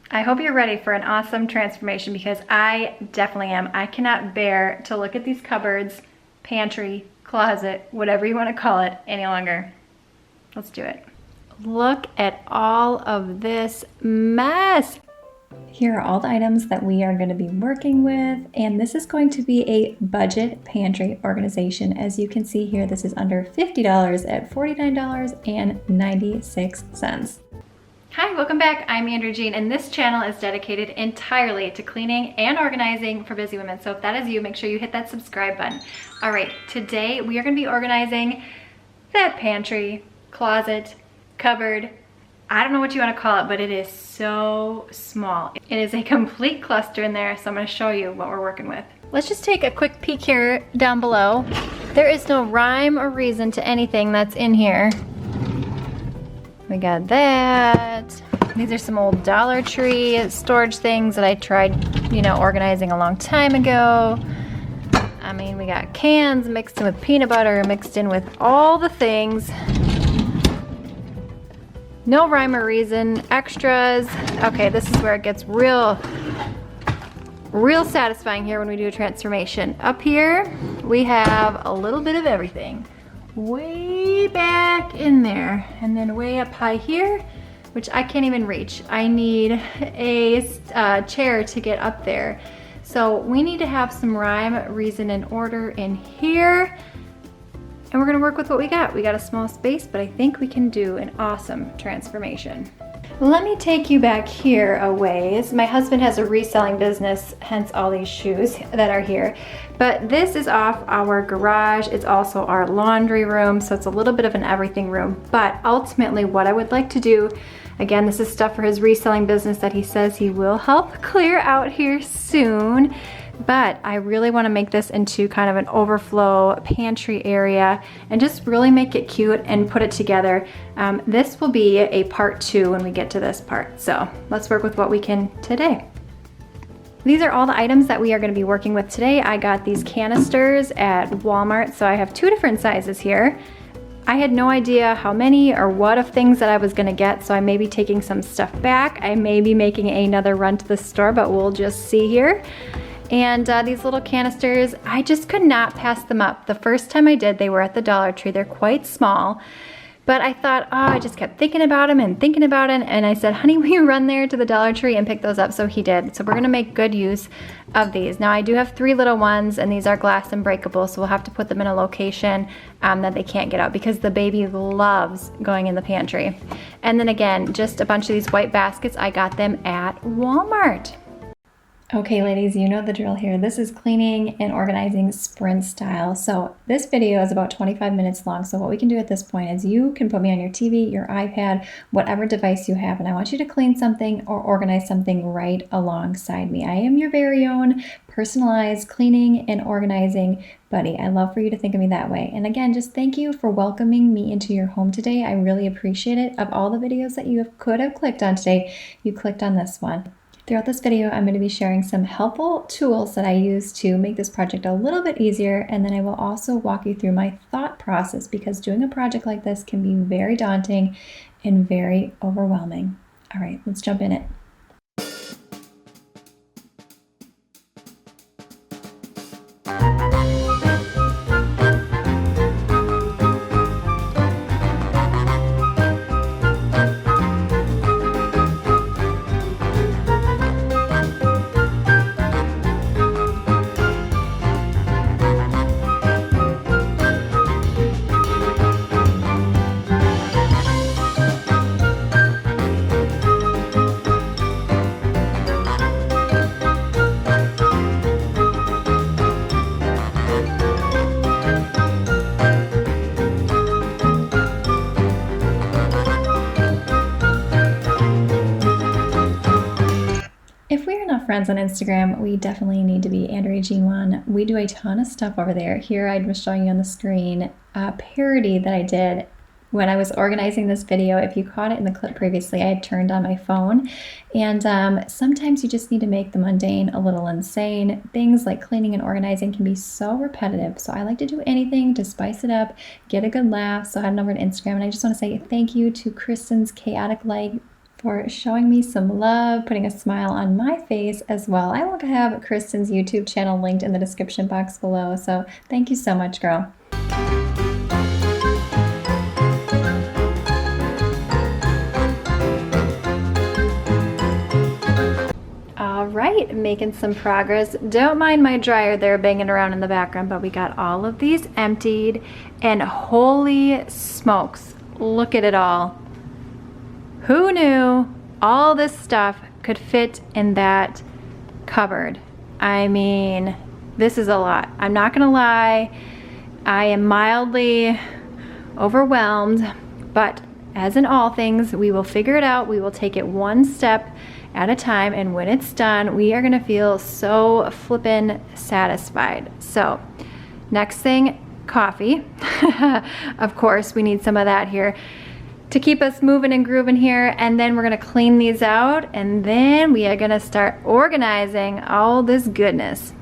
I hope you're ready for an awesome transformation because I definitely am. I cannot bear to look at these cupboards, pantry, closet, whatever you want to call it, any longer. Let's do it. Look at all of this mess. Here are all the items that we are going to be working with, and this is going to be a budget pantry organization. As you can see here, this is under $50 at $49.96. Hi, welcome back. I'm Andrea Jean, and this channel is dedicated entirely to cleaning and organizing for busy women. So if that is you, make sure you hit that subscribe button. All right, today we are going to be organizing that pantry, closet, cupboard, I don't know what you want to call it, but it is so small. It is a complete cluster in there, so I'm going to show you what we're working with. Let's just take a quick peek here down below. There is no rhyme or reason to anything that's in here. We got that. These are some old Dollar Tree storage things that I tried, organizing a long time ago. I mean, we got cans mixed in with peanut butter, mixed in with all the things. No rhyme or reason, extras. Okay, this is where it gets real satisfying here when we do a transformation. Up here, we have a little bit of everything. Way back in there. And then way up high here, which I can't even reach. I need a chair to get up there. So we need to have some rhyme, reason, and order in here. And we're gonna work with what we got. We got a small space, but I think we can do an awesome transformation. Let me take you back here a ways. My husband has a reselling business, hence all these shoes that are here. But this is off our garage. It's also our laundry room, so it's a little bit of an everything room. But ultimately what I would like to do, again, this is stuff for his reselling business that he says he will help clear out here soon. But I really want to make this into kind of an overflow pantry area and just really make it cute and put it together. This will be a part 2 when we get to this part. So let's work with what we can today. These are all the items that we are going to be working with today. I got these canisters at Walmart, so I have 2 different sizes here. I had no idea how many or what of things that I was gonna get, so I may be taking some stuff back. I may be making another run to the store, but we'll just see here. And these little canisters, I just could not pass them up. The first time I did, they were at the Dollar Tree. They're quite small, but I thought, I just kept thinking about them and thinking about it. And I said, honey, will you run there to the Dollar Tree and pick those up? So he did. So we're gonna make good use of these. Now I do have 3 little ones, and these are glass and breakable, so we'll have to put them in a location that they can't get out because the baby loves going in the pantry. And then again, just a bunch of these white baskets. I got them at Walmart. Okay, ladies, you know the drill here. This is cleaning and organizing sprint style. So this video is about 25 minutes long. So what we can do at this point is you can put me on your TV, your iPad, whatever device you have, and I want you to clean something or organize something right alongside me. I am your very own personalized cleaning and organizing buddy. I love for you to think of me that way. And again, just thank you for welcoming me into your home today. I really appreciate it. Of all the videos that you could have clicked on today, you clicked on this one. Throughout this video, I'm going to be sharing some helpful tools that I use to make this project a little bit easier, and then I will also walk you through my thought process because doing a project like this can be very daunting and very overwhelming. All right, let's jump in it. Friends on Instagram, we definitely need to be Andrea Jean 1. We do a ton of stuff over there. Here I was showing you on the screen a parody that I did when I was organizing this video. If you caught it in the clip previously, I had turned on my phone. And sometimes you just need to make the mundane a little insane. Things like cleaning and organizing can be so repetitive. So I like to do anything to spice it up, get a good laugh. So head on over to Instagram. And I just want to say thank you to Kristin's Chaotic Life for showing me some love, putting a smile on my face as well. I will have Kristin's YouTube channel linked in the description box below, so thank you so much, girl. All right, making some progress. Don't mind my dryer there banging around in the background, but we got all of these emptied, and holy smokes, look at it all. Who knew all this stuff could fit in that cupboard? I mean, this is a lot. I'm not gonna lie, I am mildly overwhelmed, but as in all things, we will figure it out. We will take it one step at a time, and when it's done, we are gonna feel so flippin' satisfied. So, next thing, coffee. Of course, we need some of that here to keep us moving and grooving here, and then we're gonna clean these out, and then we are gonna start organizing all this goodness.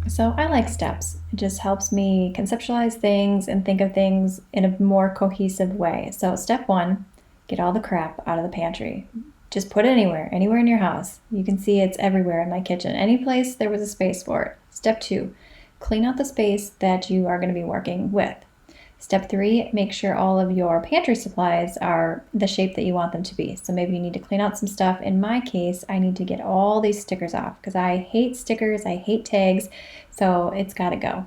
So I like steps. It just helps me conceptualize things and think of things in a more cohesive way. So step one, get all the crap out of the pantry. Just put it anywhere in your house. You can see it's everywhere in my kitchen. Any place there was a space for it. Step two, clean out the space that you are going to be working with. Step three, make sure all of your pantry supplies are the shape that you want them to be. So maybe you need to clean out some stuff. In my case, I need to get all these stickers off because I hate stickers, I hate tags, so it's got to go.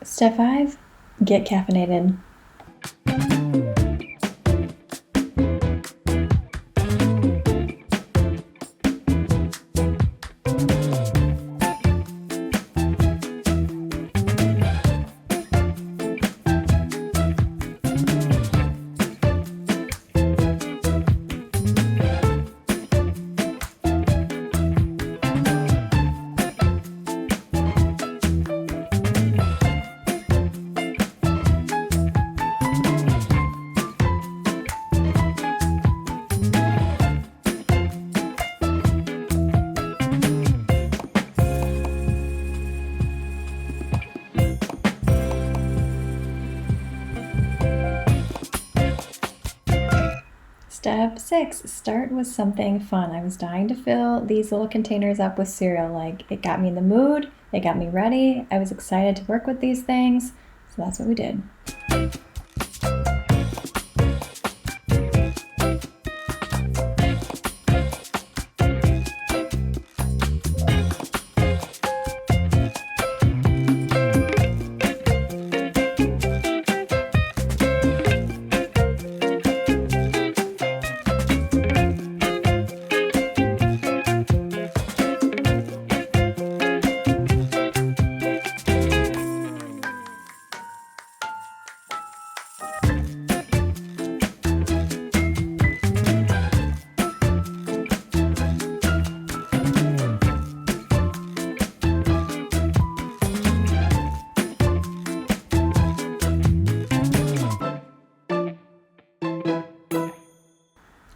Step 5, get caffeinated. Step 6, start with something fun. I was dying to fill these little containers up with cereal. Like, it got me in the mood, it got me ready. I was excited to work with these things, so that's what we did.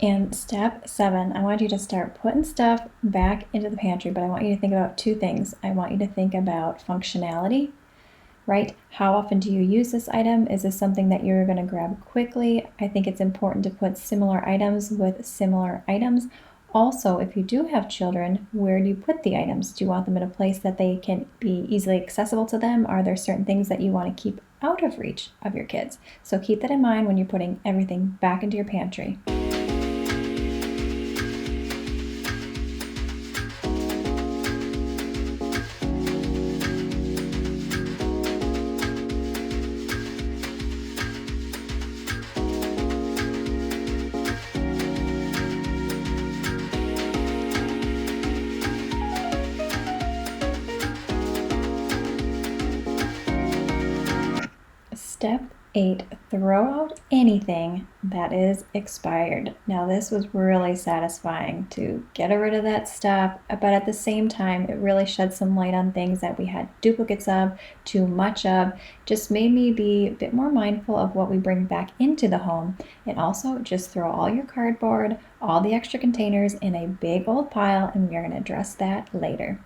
And step 7, I want you to start putting stuff back into the pantry, but I want you to think about 2 things. I want you to think about functionality, right? How often do you use this item? Is this something that you're going to grab quickly? I think it's important to put similar items with similar items. Also, if you do have children, where do you put the items? Do you want them in a place that they can be easily accessible to them? Are there certain things that you want to keep out of reach of your kids? So keep that in mind when you're putting everything back into your pantry. Step 8, throw out anything that is expired. Now this was really satisfying to get rid of that stuff, but at the same time, it really shed some light on things that we had duplicates of, too much of, just made me be a bit more mindful of what we bring back into the home. And also just throw all your cardboard, all the extra containers in a big old pile, and we're gonna address that later.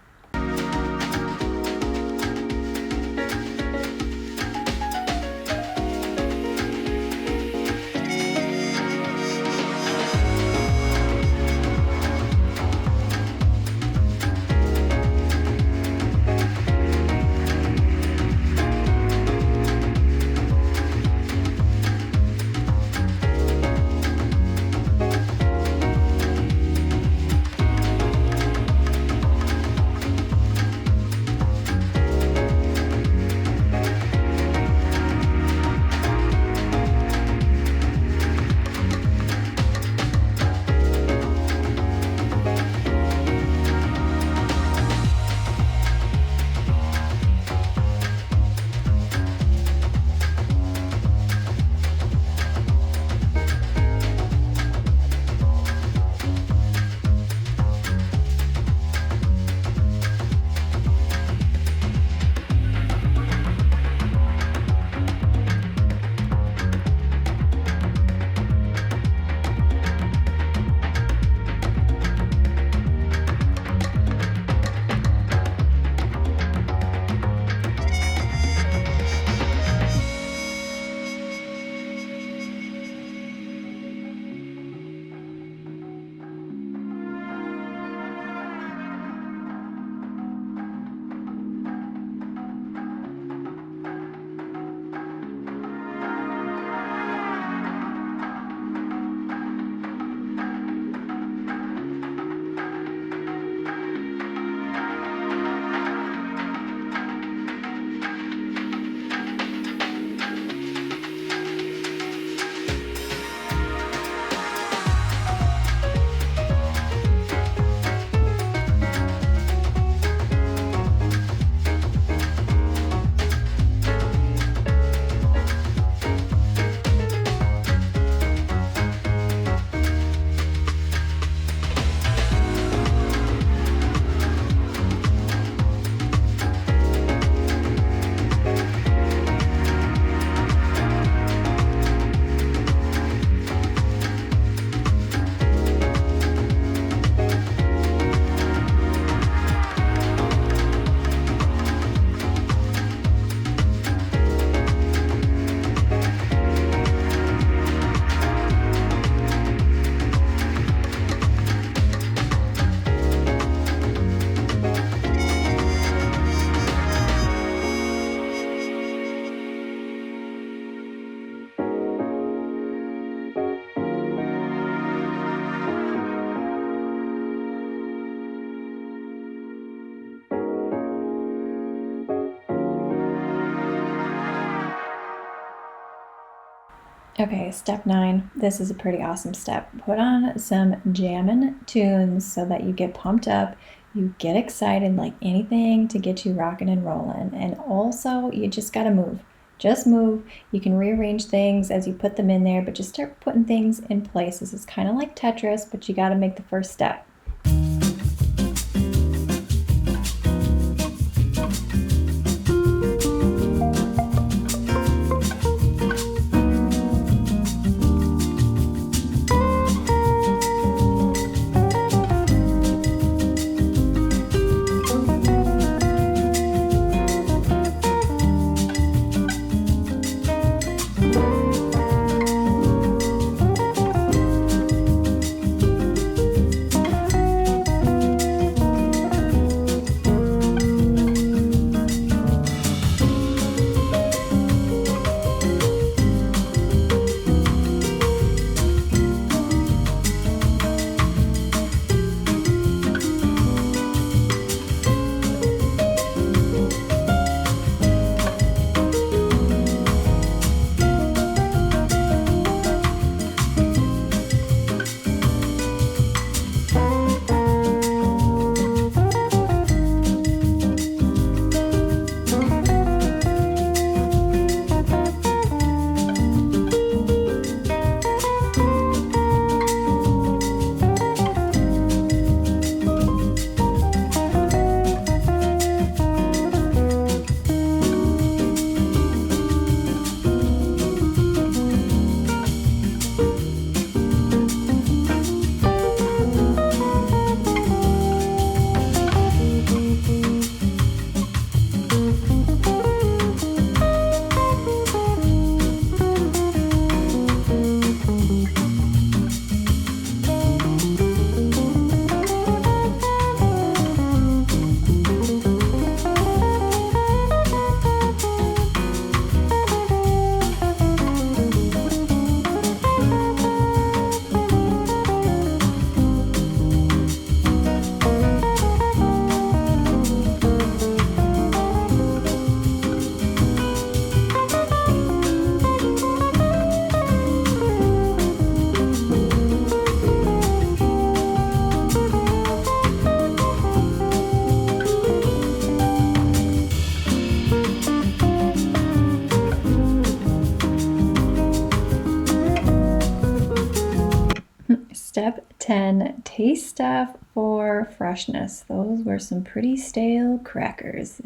Okay, step 9. This is a pretty awesome step. Put on some jammin' tunes so that you get pumped up, you get excited, like anything to get you rocking and rolling. And also, you just gotta move. Just move. You can rearrange things as you put them in there, but just start putting things in place. This is kind of like Tetris, but you gotta make the first step. Step 10, taste stuff for freshness. Those were some pretty stale crackers.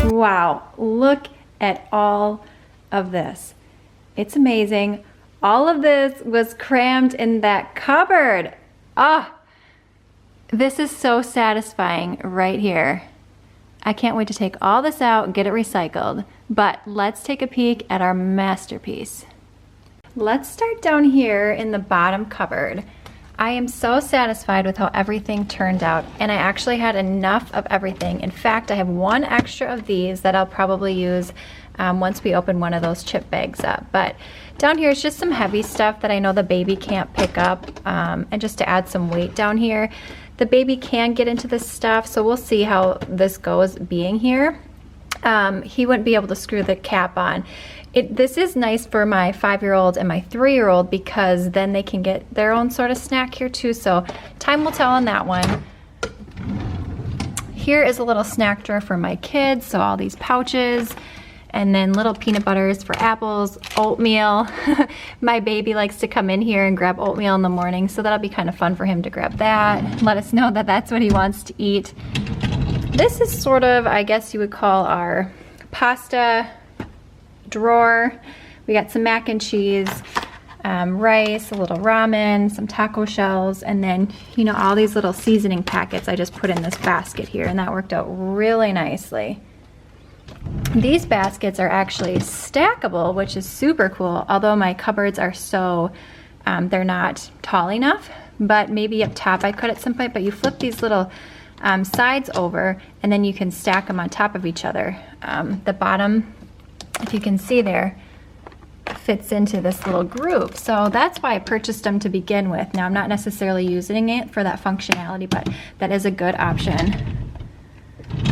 Wow, look at all of this. It's amazing. All of this was crammed in that cupboard. Ah, this is so satisfying right here. I can't wait to take all this out and get it recycled. But let's take a peek at our masterpiece. Let's start down here in the bottom cupboard. I am so satisfied with how everything turned out, and I actually had enough of everything. In fact, I have one extra of these that I'll probably use once we open one of those chip bags up. But down here is just some heavy stuff that I know the baby can't pick up, and just to add some weight down here. The baby can get into this stuff, so we'll see how this goes being here. He wouldn't be able to screw the cap on. This is nice for my 5-year-old and my 3-year-old because then they can get their own sort of snack here too, so time will tell on that one. Here is a little snack drawer for my kids, so all these pouches, and then little peanut butters for apples, oatmeal. My baby likes to come in here and grab oatmeal in the morning, so that'll be kind of fun for him to grab that. Let us know that that's what he wants to eat. This is sort of, I guess you would call our pasta drawer. We got some mac and cheese, rice, a little ramen, some taco shells, and then, you know, all these little seasoning packets I just put in this basket here, and that worked out really nicely. These baskets are actually stackable, which is super cool, although my cupboards are so, they're not tall enough, but maybe up top I could at some point, but you flip these little sides over, and then you can stack them on top of each other. The bottom, if you can see there, fits into this little group. So that's why I purchased them to begin with. Now I'm not necessarily using it for that functionality, but that is a good option.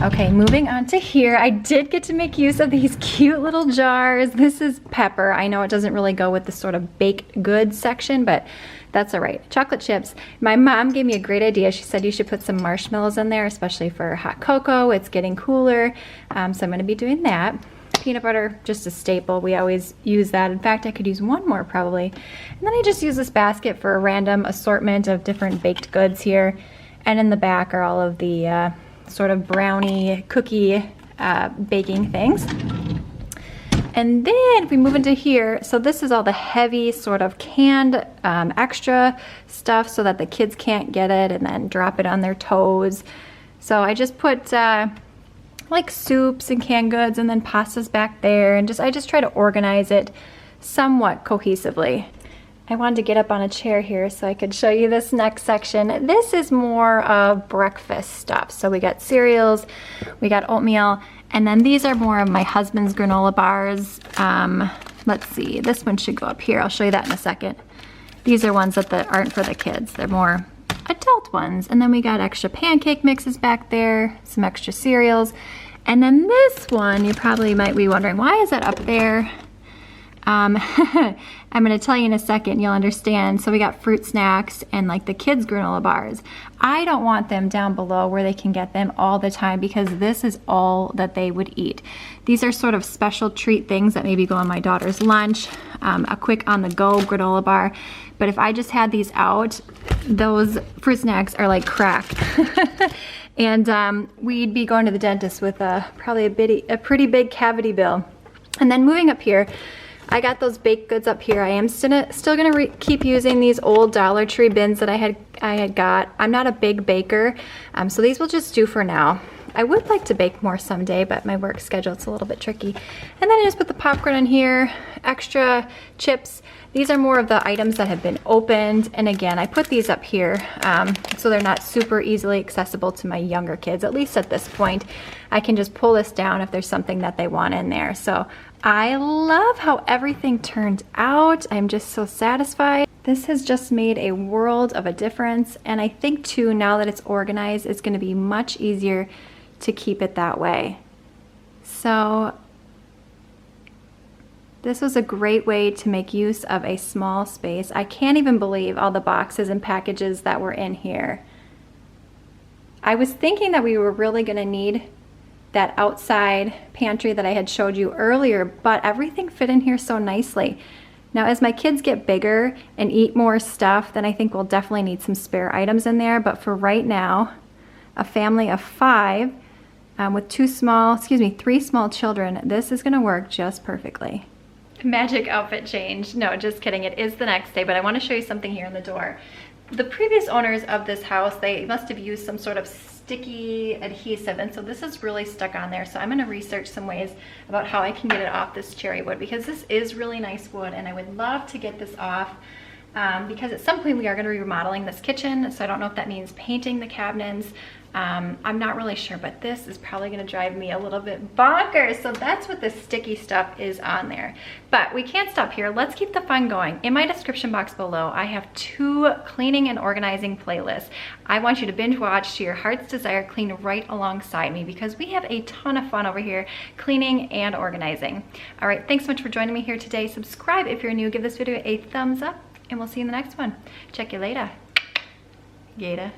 Okay, moving on to here, I did get to make use of these cute little jars. This is pepper. I know it doesn't really go with the sort of baked goods section, but that's all right. Chocolate chips. My mom gave me a great idea. She said you should put some marshmallows in there, especially for hot cocoa. It's getting cooler, so I'm gonna be doing that. Peanut butter, just a staple. We always use that. In fact, I could use one more probably. And then I just use this basket for a random assortment of different baked goods here. And in the back are all of the sort of brownie, cookie baking things. And then if we move into here, so this is all the heavy sort of canned extra stuff so that the kids can't get it and then drop it on their toes. So I just put like soups and canned goods and then pastas back there, and I just try to organize it somewhat cohesively. I wanted to get up on a chair here so I could show you this next section. This is more of breakfast stuff. So we got cereals, we got oatmeal, and then these are more of my husband's granola bars. Let's see, this one should go up here. I'll show you that in a second. These are ones that aren't for the kids. They're more adult ones. And then we got extra pancake mixes back there, some extra cereals. And then this one, you probably might be wondering, why is that up there? I'm gonna tell you in a second, you'll understand. So we got fruit snacks and like the kids' granola bars. I don't want them down below where they can get them all the time because this is all that they would eat. These are sort of special treat things that maybe go on my daughter's lunch, a quick on-the-go granola bar. But if I just had these out, those fruit snacks are like crack. And we'd be going to the dentist with probably a pretty big cavity bill. And then moving up here, I got those baked goods up here. I am still gonna keep using these old Dollar Tree bins that I had got. I'm not a big baker, so these will just do for now. I would like to bake more someday, but my work schedule is a little bit tricky. And then I just put the popcorn in here, extra chips. These are more of the items that have been opened. And again, I put these up here so they're not super easily accessible to my younger kids. At least at this point, I can just pull this down if there's something that they want in there. So I love how everything turned out. I'm just so satisfied. This has just made a world of a difference. And I think too, now that it's organized, it's gonna be much easier to keep it that way. So this was a great way to make use of a small space. I can't even believe all the boxes and packages that were in here. I was thinking that we were really gonna need that outside pantry that I had showed you earlier, but everything fit in here so nicely. Now, as my kids get bigger and eat more stuff, then I think we'll definitely need some spare items in there. But for right now, a family of 5 with 3 small children, this is gonna work just perfectly. Magic outfit change. No, just kidding. It is the next day, but I want to show you something here in the door. The previous owners of this house, they must have used some sort of sticky adhesive, and so this is really stuck on there. So I'm going to research some ways about how I can get it off this cherry wood, because this is really nice wood and I would love to get this off because at some point we are going to be remodeling this kitchen. So I don't know if that means painting the cabinets. I'm not really sure, but this is probably going to drive me a little bit bonkers. So that's what this sticky stuff is on there. But we can't stop here. Let's keep the fun going. In my description box below, I have 2 cleaning and organizing playlists. I want you to binge watch to your heart's desire, clean right alongside me, because we have a ton of fun over here cleaning and organizing. All right, thanks so much for joining me here today. Subscribe if you're new. Give this video a thumbs up, and we'll see you in the next one. Check you later. Gator.